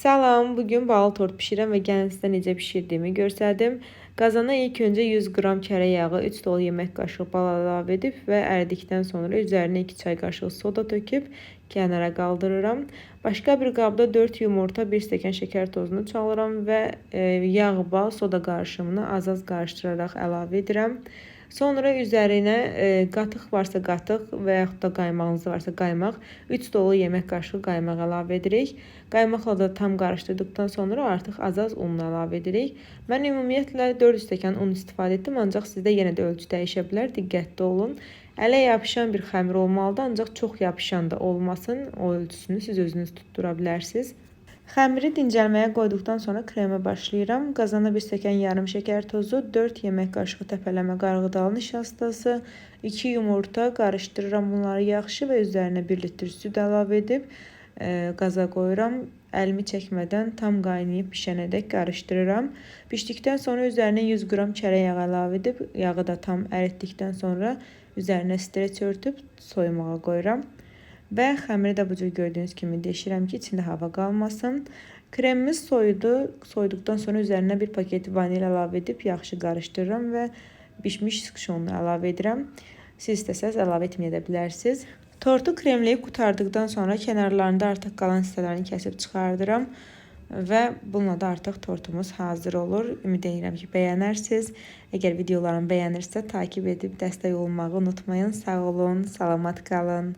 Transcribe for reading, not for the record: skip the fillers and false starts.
Salam, bugün bal tort bişirəm və gəlin sizə necə bişirdiyimi göstərdim. Qazana ilk öncə 100 qram kərə yağı, 3 dolu yemək qaşığı bal əlavə edib və əridikdən sonra üzərinə 2 çay qaşığı soda töküb kənara qaldırıram. Başqa bir qabda 4 yumurta, 1 stəkan şəkər tozunu çalıram və yağ, bal, soda qarışımını az-az qarışdıraraq əlavə edirəm. Sonra üzərinə qatıq varsa qatıq və yaxud da qaymağınız varsa qaymaq, 3 dolu yemək qaşığı qaymaq əlavə edirik. Qaymaqla da tam qarışdırdıqdan sonra artıq az-az un əlavə edirik. Mən ümumiyyətlə 4 stəkan un istifadə etdim, ancaq sizdə yenə də ölçü dəyişə bilər, diqqətli olun. Ələ yapışan bir xəmir olmalıdır, ancaq çox yapışan da olmasın, o ölçüsünü siz özünüz tutdura bilərsiniz. Xəmiri dincəlməyə qoyduqdan sonra kremə başlayıram. Qazana 1 stəkan yarım şəkər tozu, 4 yemək qaşığı təpələmə qarğıdalı nişastası, 2 yumurta qarışdırıram bunları yaxşı və üzərinə 1 litr süd əlavə edib qaza qoyuram. Əlimi çəkmədən tam qaynayıb bişənədək qarışdırıram. Bişdikdən sonra üzərinə 100 qram kərə yağı əlavə edib yağı da tam əritdikdən sonra üzərinə streç örtüb soyumağa qoyuram. Və xəmiri də bu cür gördüyünüz kimi deşirəm ki, içində hava qalmasın. Kremimiz soyudu. Soyuduqdan sonra üzərinə bir paket vanil əlavə edib yaxşı qarışdırıram və bişmiş skşonunu əlavə edirəm. Siz istəsəz əlavə etməyə də bilərsiniz. Tortu kremləyib qurtardıqdan sonra kənarlarında artıq qalan hissələrini kəsib çıxardıram. Və bununla da artıq tortumuz hazır olur. Ümid edirəm ki, bəyənərsiniz. Əgər videolarımı bəyənirsə, takib edib dəstək olmağı unutmayın. Sağ olun, salamat qalın.